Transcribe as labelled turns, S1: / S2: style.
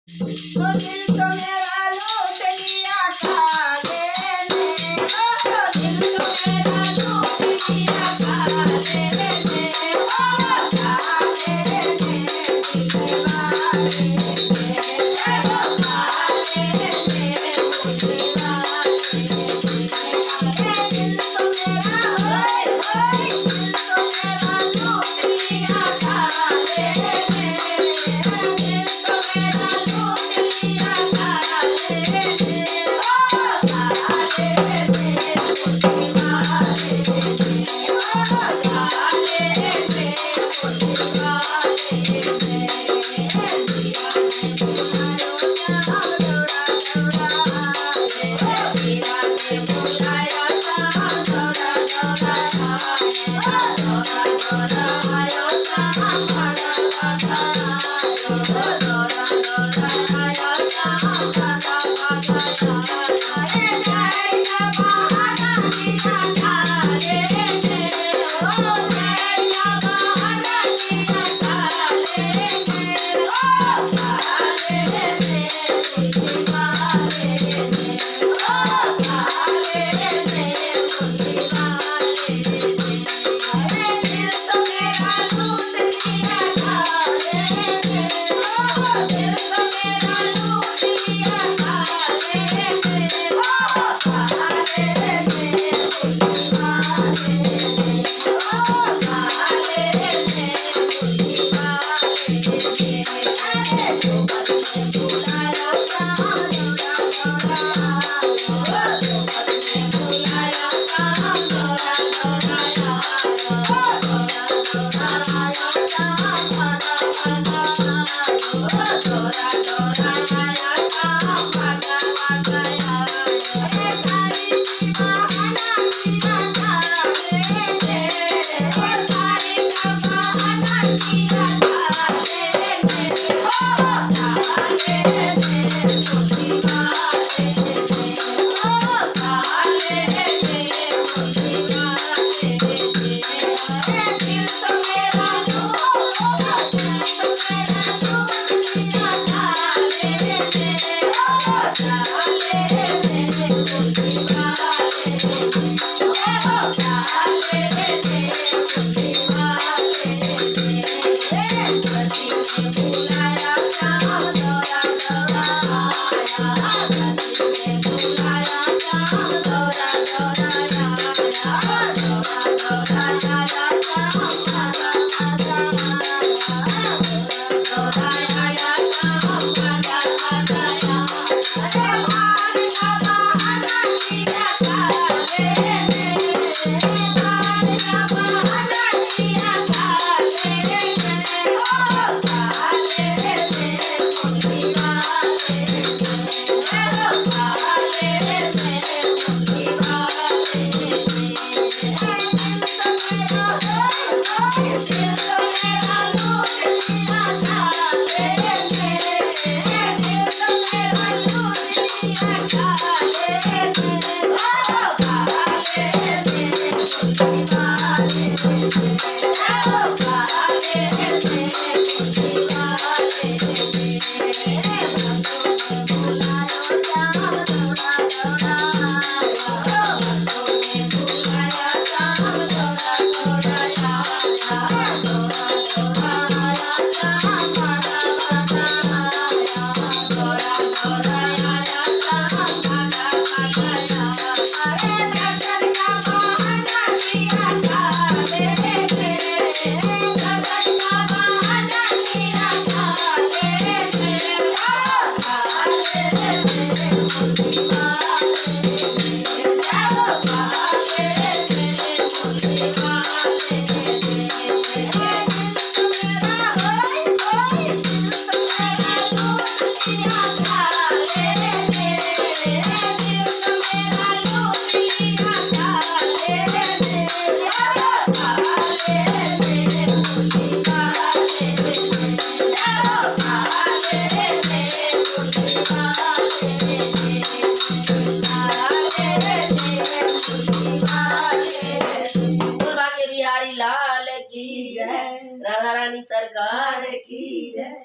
S1: तो दिल तो मेरा लूट लिया काले ने, तो दिल तो मेरा लूट लिया काले ने, ओ काले ने दीवाने ने, ओ काले ने दीवाने ने, दिल तो मेरा होय होय, दिल तो मेरा लूट लिया काले ने, दिल तो मेरा लूट लिया काले ने, ओ काले ने दीवाने ने, ओ काले ने दीवाने ने, दीवाने बुलायो श्याम दौड़ा दौड़ा आए, दीवाने बुलाया श्याम दौड़ा दौड़ा आए, दौड़ा दौड़ा आयो श्याम दौड़ा दौड़ा आयो, दौड़ा दौड़ा आयो श्याम दौड़ा दौड़ा आए, जय जवाना दिया काले ने, ओ जय जवाना दिया काले ने, ओ काले ने दीवाने ने, ओ काले ने दीवाने ने, अरे दिल तो मेरा लूट लिया काले ने, ओ दिल तो मेरा लूट लिया काले ने, ओ काले ने दीवाने ने, ओ काले ने दीवाने ने, अरे धूपत में बुलाया श्याम दौड़ा दौड़ा आयो, धूपत में बुलाया श्याम दौड़ा दौड़ा आयो, दौड़ा दौड़ा आयो श्याम दौड़ा दौड़ा आयो, दौड़ा दौड़ा आया श्याम दौड़ा दौड़ा आयो, अरे तारी दीवाना दिया काले ने, ओ तारी दीवाना दिया काले ने, ओ काले ने दीवाने ने, ओ काले ने दीवाने ने, अरे दिल तो मेरा लूट, दिल तो मेरा लूट लिया काले ने, ओ काले ने दीवाने ने, ओ काले ने दीवाने ने, धरती में बुलाया श्याम दौड़ा दौड़ा आया, धरती में बुलाया श्याम दौड़ा दौड़ा आया, दौड़ा दौड़ा आया श्याम दौड़ा दौड़ा आया, दौड़ा आया श्याम दौड़ा दौड़ा आया, अरे भाग का बहाना किया काले ने, भाग का बहाना किया काले ने, ओ काले ने दीवाने ने, ओ काले ने दीवाने ने, दिल तो मेरा होय होय, दिल तो मेरा लूट लिया काले ने, दिल तो मेरा लूट लिया काले ने, ओ काले ने दीवाने ने, ओ काले ने दीवाने ने, भक्तों ने बुलायो श्याम दौड़ा दौड़ा आयो, भक्तों ने बुलाया श्याम दौड़ा दौड़ा आया, दौड़ा दौड़ा आया श्याम दौड़ा दौड़ा आया, दौड़ा दौड़ा आया श्याम दौड़ा दौड़ा आया, अरे दर्शन का बहाना किया काले ने, दर्शन का बहाना किया काले ने, ओ काले ने दीवाने ने, ओ काले ने दीवाने ने, दिल तो मेरा होय होय, दिल तो मेरा लूट लिया काले ने, दिल तो मेरा लूट लिया काले ने, ओ काले ने दीवाने ने, ओ काले ने दीवाने ने, काले ने दीवाने ने। बोल बाके बिहारी लाल की जय, राधा रानी सरकार की जय।